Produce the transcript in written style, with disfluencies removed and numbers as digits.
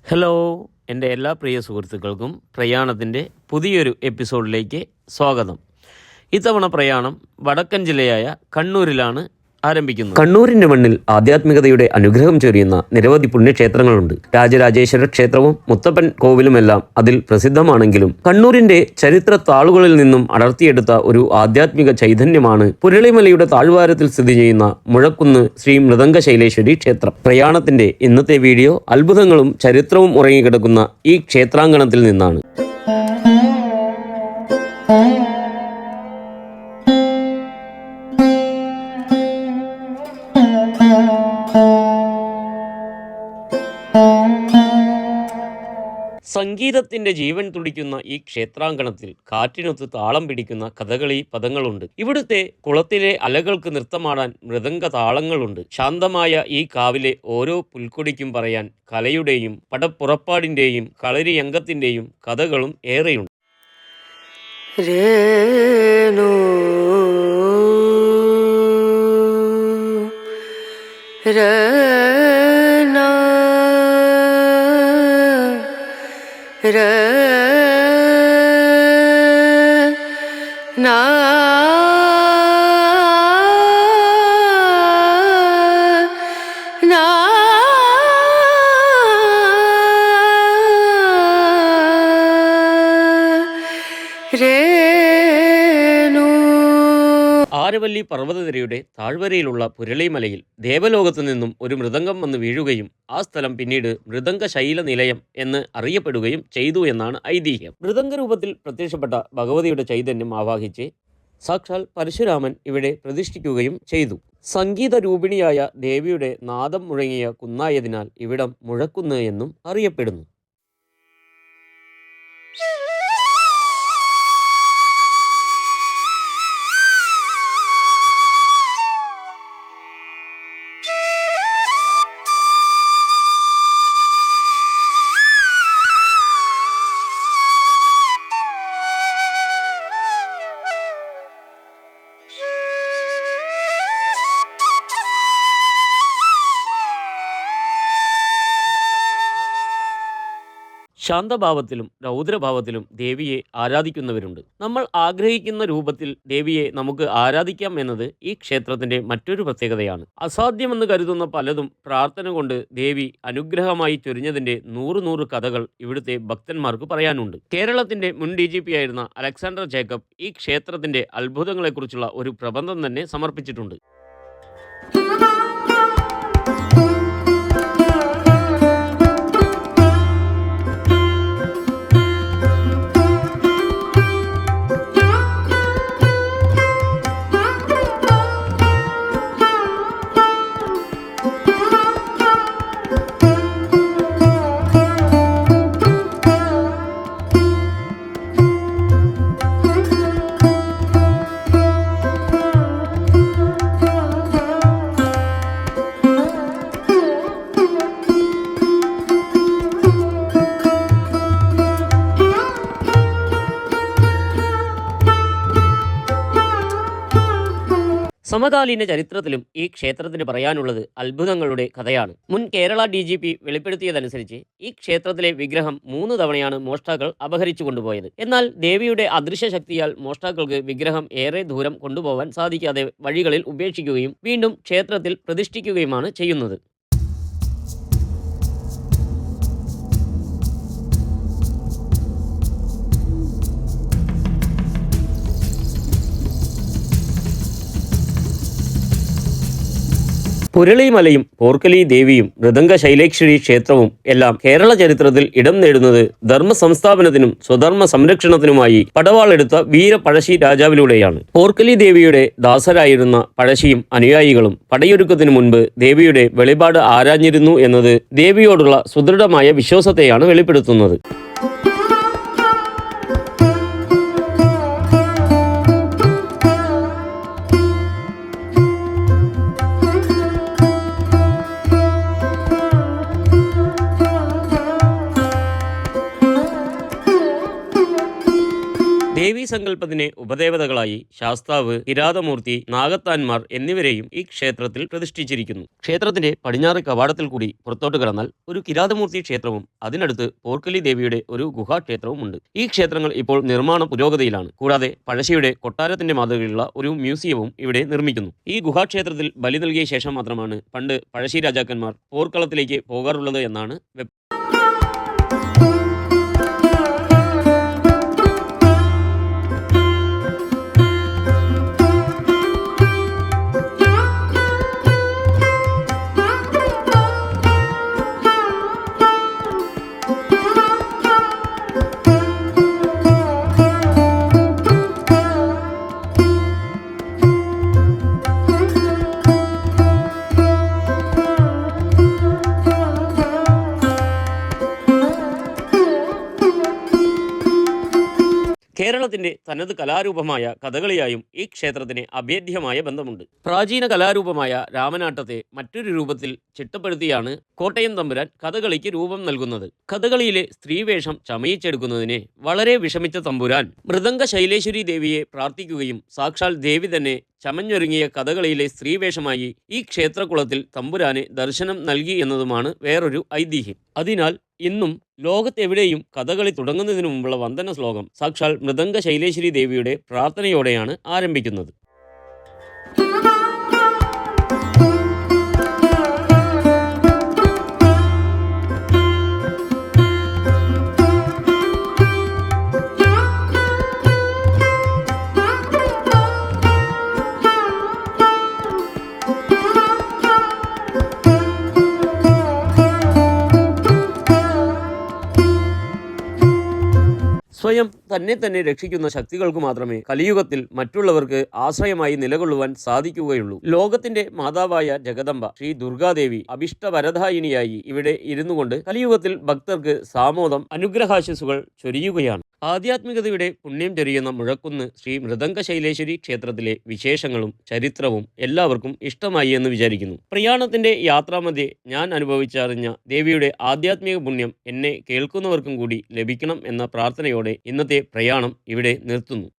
Hello, എൻ്റെ എല്ലാ പ്രിയ സുഹൃത്തുക്കൾക്കും പ്രയാണത്തിൻ്റെ പുതിയൊരു എപ്പിസോഡിലേക്ക് സ്വാഗതം. ഇത്തവണ പ്രയാണം വടക്കൻ ജില്ലയായ കണ്ണൂരിലാണ് ആരംഭിക്കുന്നത്. കണ്ണൂരിൻ്റെ മണ്ണിൽ ആധ്യാത്മികതയുടെ അനുഗ്രഹം ചൊരിയുന്ന നിരവധി പുണ്യക്ഷേത്രങ്ങളുണ്ട്. രാജരാജേശ്വര ക്ഷേത്രവും മുത്തപ്പൻ കോവിലുമെല്ലാം അതിൽ പ്രസിദ്ധമാണെങ്കിലും കണ്ണൂരിൻ്റെ ചരിത്ര താളുകളിൽ നിന്നും അടർത്തിയെടുത്ത ഒരു ആധ്യാത്മിക ചൈതന്യമാണ് പുരളിമലയുടെ താഴ്വാരത്തിൽ സ്ഥിതി ചെയ്യുന്ന മുഴക്കുന്ന് ശ്രീ മൃദംഗശൈലേശ്വരി ക്ഷേത്രം. പ്രയാണത്തിൻ്റെ ഇന്നത്തെ വീഡിയോ അത്ഭുതങ്ങളും ചരിത്രവും ഉറങ്ങിക്കിടക്കുന്ന ഈ ക്ഷേത്രാങ്കണത്തിൽ നിന്നാണ്. സംഗീതത്തിന്റെ ജീവൻ തുടിക്കുന്ന ഈ ക്ഷേത്രാങ്കണത്തിൽ കാറ്റിനൊത്ത് താളം പിടിക്കുന്ന കഥകളി പദങ്ങളുണ്ട്. ഇവിടുത്തെ കുളത്തിലെ അലകൾക്ക് നൃത്തമാടാൻ മൃദംഗ താളങ്ങളുണ്ട്. ശാന്തമായ ഈ കാവിലെ ഓരോ പുൽക്കൊടിക്കും പറയാൻ കലയുടെയും പടപ്പുറപ്പാടിന്റെയും കളരിയംഗത്തിന്റെയും കഥകളും ഏറെയുണ്ട്. ആരവല്ലി പർവ്വതനിരയുടെ താഴ്വരയിലുള്ള പുരളിമലയിൽ ദേവലോകത്തു നിന്നും ഒരു മൃദംഗം വന്ന് വീഴുകയും ആ സ്ഥലം പിന്നീട് മൃദംഗശൈല നിലയം എന്ന് അറിയപ്പെടുകയും ചെയ്തു എന്നാണ് ഐതിഹ്യം. മൃദംഗ രൂപത്തിൽ പ്രത്യക്ഷപ്പെട്ട ഭഗവതിയുടെ ചൈതന്യം ആവാഹിച്ച് സാക്ഷാൽ പരശുരാമൻ ഇവിടെ പ്രതിഷ്ഠിക്കുകയും ചെയ്തു. സംഗീത രൂപിണിയായ ദേവിയുടെ നാദം മുഴങ്ങിയ കുന്നായതിനാൽ ഇവിടം മുഴക്കുന്ന് എന്നും അറിയപ്പെടുന്നു. ശാന്തഭാവത്തിലും രൗദ്രഭാവത്തിലും ദേവിയെ ആരാധിക്കുന്നവരുണ്ട്. നമ്മൾ ആഗ്രഹിക്കുന്ന രൂപത്തിൽ ദേവിയെ നമുക്ക് ആരാധിക്കാം എന്നത് ഈ ക്ഷേത്രത്തിന്റെ മറ്റൊരു പ്രത്യേകതയാണ്. അസാധ്യമെന്ന് കരുതുന്ന പലതും പ്രാർത്ഥന കൊണ്ട് ദേവി അനുഗ്രഹമായി ചൊരിഞ്ഞതിന്റെ നൂറ് കഥകൾ ഇവിടുത്തെ ഭക്തന്മാർക്ക് പറയാനുണ്ട്. കേരളത്തിന്റെ മുൻ DGP ആയിരുന്ന അലക്സാണ്ടർ ജേക്കബ് ഈ ക്ഷേത്രത്തിന്റെ അത്ഭുതങ്ങളെക്കുറിച്ചുള്ള ഒരു പ്രബന്ധം തന്നെ സമർപ്പിച്ചിട്ടുണ്ട്. സമകാലീന ചരിത്രത്തിലും ഈ ക്ഷേത്രത്തിന് പറയാനുള്ളത് അത്ഭുതങ്ങളുടെ കഥയാണ്. മുൻ കേരള DGP വെളിപ്പെടുത്തിയതനുസരിച്ച് ഈ ക്ഷേത്രത്തിലെ വിഗ്രഹം 3 തവണയാണ് മോഷ്ടാക്കൾ അപഹരിച്ചു കൊണ്ടുപോയത്. എന്നാൽ ദേവിയുടെ അദൃശ്യ ശക്തിയാൽ മോഷ്ടാക്കൾക്ക് വിഗ്രഹം ഏറെ ദൂരം കൊണ്ടുപോകാൻ സാധിക്കാതെ വഴികളിൽ ഉപേക്ഷിക്കുകയും വീണ്ടും ക്ഷേത്രത്തിൽ പ്രതിഷ്ഠിക്കുകയുമാണ് ചെയ്യുന്നത്. പുരളിമലയും പോർക്കലി ദേവിയും മൃദംഗശൈലേശ്വരി ക്ഷേത്രവും എല്ലാം കേരള ചരിത്രത്തിൽ ഇടം നേടുന്നത് ധർമ്മ സംസ്ഥാപനത്തിനും സ്വധർമ്മ സംരക്ഷണത്തിനുമായി പടവാളെടുത്ത വീര പഴശ്ശി രാജാവിലൂടെയാണ്. പോർക്കലി ദേവിയുടെ ദാസരായിരുന്ന പഴശ്ശിയും അനുയായികളും പടയൊരുക്കത്തിനു മുൻപ് ദേവിയുടെ വെളിപാട് ആരാഞ്ഞിരുന്നു എന്നത് ദേവിയോടുള്ള സുദൃഢമായ വിശ്വാസത്തെയാണ് വെളിപ്പെടുത്തുന്നത്. ദേവീ സങ്കല്പത്തിന് ഉപദേവതകളായി ശാസ്താവ്, കിരാതമൂർത്തി, നാഗത്താന്മാർ എന്നിവരെയും ഈ ക്ഷേത്രത്തിൽ പ്രതിഷ്ഠിച്ചിരിക്കുന്നു. ക്ഷേത്രത്തിന്റെ പടിഞ്ഞാറ് കവാടത്തിൽ കൂടി പുറത്തോട്ട് കടന്നാൽ ഒരു കിരാതമൂർത്തി ക്ഷേത്രവും അതിനടുത്ത് പോർക്കലി ദേവിയുടെ ഒരു ഗുഹാക്ഷേത്രവും ഉണ്ട്. ഈ ക്ഷേത്രങ്ങൾ ഇപ്പോൾ നിർമ്മാണ പുരോഗതിയിലാണ്. കൂടാതെ പഴശ്ശിയുടെ കൊട്ടാരത്തിന്റെ മാതൃകയിലുള്ള ഒരു മ്യൂസിയവും ഇവിടെ നിർമ്മിക്കുന്നു. ഈ ഗുഹാക്ഷേത്രത്തിൽ ബലി നൽകിയ ശേഷം മാത്രമാണ് പണ്ട് പഴശ്ശി രാജാക്കന്മാർ പോർക്കളത്തിലേക്ക് പോകാറുള്ളത് എന്നാണ് കേരളത്തിന്റെ തനത് കലാരൂപമായ കഥകളിയായും ഈ ക്ഷേത്രത്തിന് അഭേദ്യമായ ബന്ധമുണ്ട്. പ്രാചീന കലാരൂപമായ രാമനാട്ടത്തെ മറ്റൊരു രൂപത്തിൽ ചിട്ടപ്പെടുത്തിയാണ് കോട്ടയം തമ്പുരാൻ കഥകളിക്ക് രൂപം നൽകുന്നത്. കഥകളിയിലെ സ്ത്രീവേഷം ചമയിച്ചെടുക്കുന്നതിന് വളരെ വിഷമിച്ച തമ്പുരാൻ മൃദംഗ ശൈലേശ്വരി ദേവിയെ പ്രാർത്ഥിക്കുകയും സാക്ഷാൽ ദേവി തന്നെ ചമഞ്ഞൊരുങ്ങിയ കഥകളിയിലെ സ്ത്രീവേഷമായി ഈ ക്ഷേത്രകുളത്തിൽ തമ്പുരാന് ദർശനം നൽകി എന്നതുമാണ് വേറൊരു ഐതിഹ്യം. അതിനാൽ ഇന്നും ലോകത്തെവിടെയും കഥകളി തുടങ്ങുന്നതിന് മുമ്പുള്ള വന്ദന ശ്ലോകം സാക്ഷാൽ മൃദംഗ ശൈലേശ്വരി ദേവിയുടെ പ്രാർത്ഥനയോടെയാണ് ആരംഭിക്കുന്നത്. സ്വയം തന്നെ രക്ഷിക്കുന്ന ശക്തികൾക്ക് മാത്രമേ കലിയുഗത്തിൽ മറ്റുള്ളവർക്ക് ആശ്രയമായി നിലകൊള്ളുവാൻ സാധിക്കുകയുള്ളൂ. ലോകത്തിന്റെ മാതാവായ ജഗദംബ ശ്രീ ദുർഗാദേവി അഭിഷ്ടവരദായിനിയായി ഇവിടെ ഇരുന്നുകൊണ്ട് കലിയുഗത്തിൽ ഭക്തർക്ക് സാമോദം, അനുഗ്രഹാശിസുകൾ ചൊരിയുകയാണ്. ആധ്യാത്മികതയുടെ പുണ്യം ചൊരിയുന്ന മുഴക്കുന്ന് ശ്രീ മൃദംഗ ശൈലേശ്വരി ക്ഷേത്രത്തിലെ വിശേഷങ്ങളും ചരിത്രവും എല്ലാവർക്കും ഇഷ്ടമായി എന്ന് വിചാരിക്കുന്നു. പ്രയാണത്തിന്റെ യാത്രാമധ്യേ ഞാൻ അനുഭവിച്ചറിഞ്ഞ ദേവിയുടെ ആധ്യാത്മിക പുണ്യം എന്നെ കേൾക്കുന്നവർക്കും കൂടി ലഭിക്കണം എന്ന പ്രാർത്ഥനയോടെ ഇന്നത്തെ പ്രയാണം ഇവിടെ നിർത്തുന്നു.